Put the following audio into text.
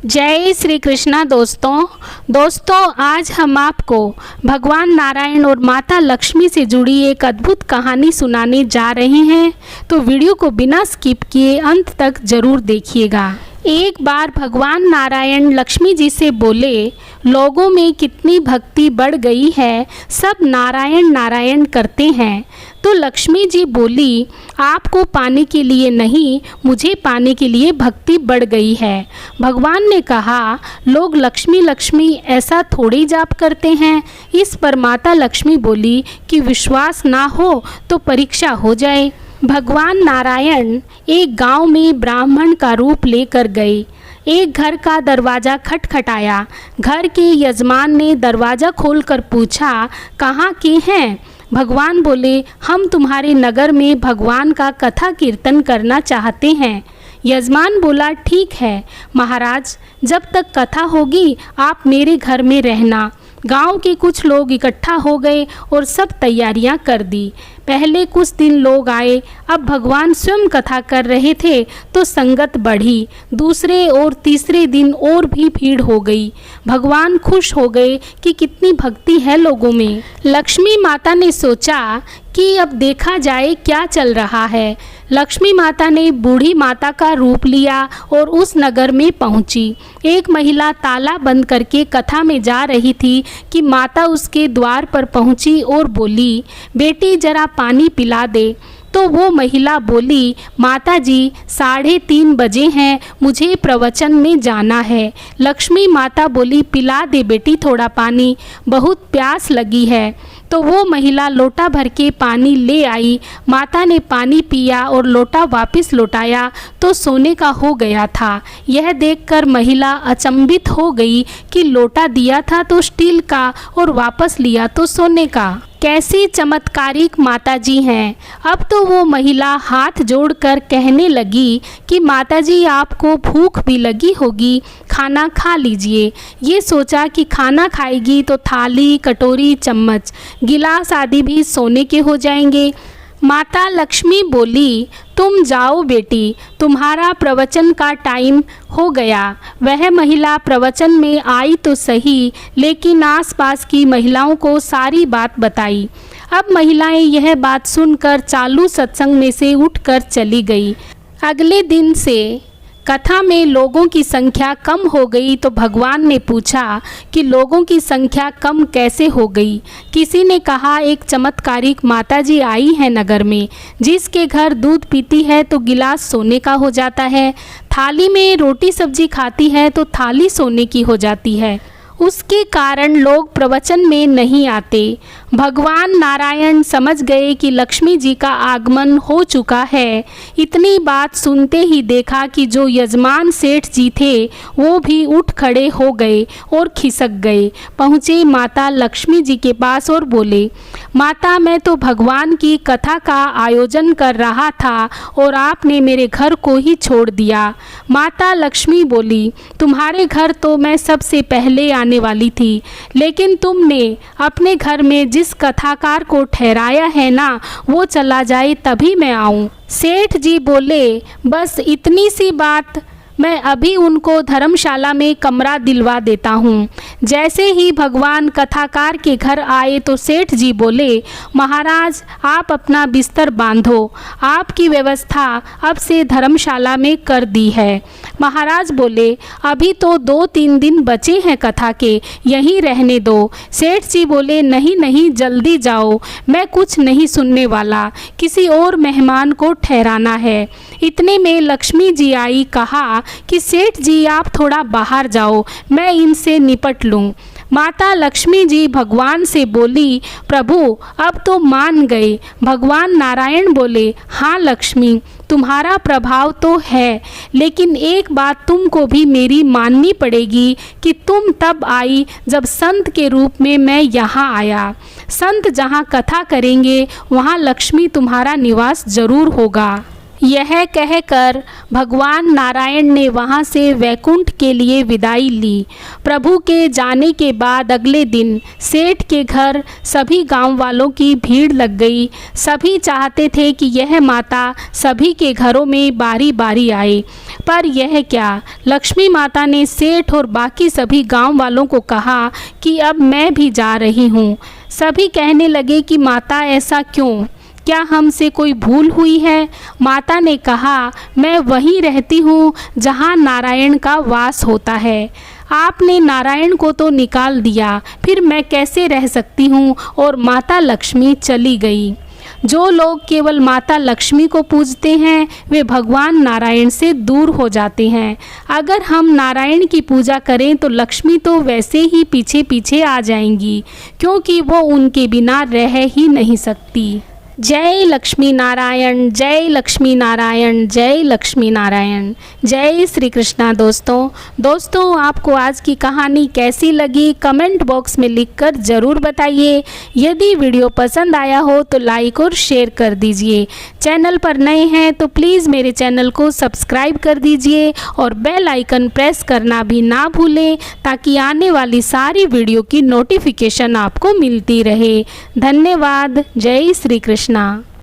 जय श्री कृष्णा दोस्तों आज हम आपको भगवान नारायण और माता लक्ष्मी से जुड़ी एक अद्भुत कहानी सुनाने जा रहे हैं। तो वीडियो को बिना स्किप किए अंत तक जरूर देखिएगा। एक बार भगवान नारायण लक्ष्मी जी से बोले, लोगों में कितनी भक्ति बढ़ गई है, सब नारायण नारायण करते हैं। तो लक्ष्मी जी बोली, आपको पाने के लिए नहीं, मुझे पाने के लिए भक्ति बढ़ गई है। भगवान ने कहा, लोग लक्ष्मी लक्ष्मी ऐसा थोड़ी जाप करते हैं। इस पर माता लक्ष्मी बोली कि विश्वास ना हो तो परीक्षा हो जाए। भगवान नारायण एक गांव में ब्राह्मण का रूप लेकर गए। एक घर का दरवाज़ा खटखटाया। घर के यजमान ने दरवाज़ा खोलकर पूछा, कहाँ के हैं? भगवान बोले, हम तुम्हारे नगर में भगवान का कथा कीर्तन करना चाहते हैं। यजमान बोला, ठीक है महाराज, जब तक कथा होगी आप मेरे घर में रहना। गांव के कुछ लोग इकट्ठा हो गए और सब तैयारियां कर दी। पहले कुछ दिन लोग आए। अब भगवान स्वयं कथा कर रहे थे तो संगत बढ़ी। दूसरे और तीसरे दिन और भी भीड़ हो गई। भगवान खुश हो गए कि कितनी भक्ति है लोगों में। लक्ष्मी माता ने सोचा कि अब देखा जाए क्या चल रहा है। लक्ष्मी माता ने बूढ़ी माता का रूप लिया और उस नगर में पहुंची। एक महिला ताला बंद करके कथा में जा रही थी कि माता उसके द्वार पर पहुंची और बोली, बेटी जरा पानी पिला दे। तो वो महिला बोली, माता जी 3:30 बजे हैं, मुझे प्रवचन में जाना है। लक्ष्मी माता बोली, पिला दे बेटी थोड़ा पानी, बहुत प्यास लगी है। तो वो महिला लोटा भर के पानी ले आई। माता ने पानी पिया और लोटा वापस लौटाया तो सोने का हो गया था। यह देखकर महिला अचंभित हो गई कि लोटा दिया था तो स्टील का और वापस लिया तो सोने का। कैसी चमत्कारिक माता जी हैं। अब तो वो महिला हाथ जोड़कर कहने लगी कि माता जी आपको भूख भी लगी होगी, खाना खा लीजिए। ये सोचा कि खाना खाएगी तो थाली, कटोरी, चम्मच, गिलास आदि भी सोने के हो जाएंगे। माता लक्ष्मी बोली, तुम जाओ बेटी, तुम्हारा प्रवचन का टाइम हो गया। वह महिला प्रवचन में आई तो सही, लेकिन आसपास की महिलाओं को सारी बात बताई। अब महिलाएं यह बात सुनकर चालू सत्संग में से उठकर चली गई। अगले दिन से कथा में लोगों की संख्या कम हो गई तो भगवान ने पूछा कि लोगों की संख्या कम कैसे हो गई। किसी ने कहा, एक चमत्कारिक माताजी आई है नगर में, जिसके घर दूध पीती है तो गिलास सोने का हो जाता है, थाली में रोटी सब्जी खाती है तो थाली सोने की हो जाती है। उसके कारण लोग प्रवचन में नहीं आते। भगवान नारायण समझ गए कि लक्ष्मी जी का आगमन हो चुका है। इतनी बात सुनते ही देखा कि जो यजमान सेठ जी थे वो भी उठ खड़े हो गए और खिसक गए। पहुँचे माता लक्ष्मी जी के पास और बोले, माता मैं तो भगवान की कथा का आयोजन कर रहा था और आपने मेरे घर को ही छोड़ दिया। माता लक्ष्मी बोली, तुम्हारे घर तो मैं सबसे पहले आने वाली थी, लेकिन तुमने अपने घर में जिस कथाकार को ठहराया है ना, वो चला जाए तभी मैं आऊं। सेठ जी बोले, बस इतनी सी बात, मैं अभी उनको धर्मशाला में कमरा दिलवा देता हूँ। जैसे ही भगवान कथाकार के घर आए तो सेठ जी बोले, महाराज आप अपना बिस्तर बांधो, आपकी व्यवस्था अब से धर्मशाला में कर दी है। महाराज बोले, अभी तो 2-3 दिन बचे हैं कथा के, यहीं रहने दो। सेठ जी बोले, नहीं नहीं जल्दी जाओ, मैं कुछ नहीं सुनने वाला, किसी और मेहमान को ठहराना है। इतने में लक्ष्मी जी आई। कहा कि सेठ जी आप थोड़ा बाहर जाओ, मैं इनसे निपट लूँ। माता लक्ष्मी जी भगवान से बोली, प्रभु अब तो मान गए। भगवान नारायण बोले, हाँ लक्ष्मी, तुम्हारा प्रभाव तो है, लेकिन एक बात तुमको भी मेरी माननी पड़ेगी कि तुम तब आई जब संत के रूप में मैं यहाँ आया। संत जहाँ कथा करेंगे वहाँ लक्ष्मी तुम्हारा निवास जरूर होगा। यह कहकर भगवान नारायण ने वहाँ से वैकुंठ के लिए विदाई ली। प्रभु के जाने के बाद अगले दिन सेठ के घर सभी गांव वालों की भीड़ लग गई। सभी चाहते थे कि यह माता सभी के घरों में बारी बारी आए, पर यह क्या, लक्ष्मी माता ने सेठ और बाकी सभी गांव वालों को कहा कि अब मैं भी जा रही हूँ। सभी कहने लगे कि माता ऐसा क्यों, क्या हमसे कोई भूल हुई है? माता ने कहा, मैं वहीं रहती हूँ जहाँ नारायण का वास होता है। आपने नारायण को तो निकाल दिया, फिर मैं कैसे रह सकती हूँ? और माता लक्ष्मी चली गई। जो लोग केवल माता लक्ष्मी को पूजते हैं वे भगवान नारायण से दूर हो जाते हैं। अगर हम नारायण की पूजा करें तो लक्ष्मी तो वैसे ही पीछे पीछे आ जाएंगी, क्योंकि वो उनके बिना रह ही नहीं सकती। जय लक्ष्मी नारायण, जय लक्ष्मी नारायण, जय लक्ष्मी नारायण। जय श्री कृष्णा। दोस्तों आपको आज की कहानी कैसी लगी कमेंट बॉक्स में लिखकर ज़रूर बताइए। यदि वीडियो पसंद आया हो तो लाइक और शेयर कर दीजिए। चैनल पर नए हैं तो प्लीज़ मेरे चैनल को सब्सक्राइब कर दीजिए और बेल आइकन प्रेस करना भी ना भूलें, ताकि आने वाली सारी वीडियो की नोटिफिकेशन आपको मिलती रहे। धन्यवाद। जय श्री कृष्ण।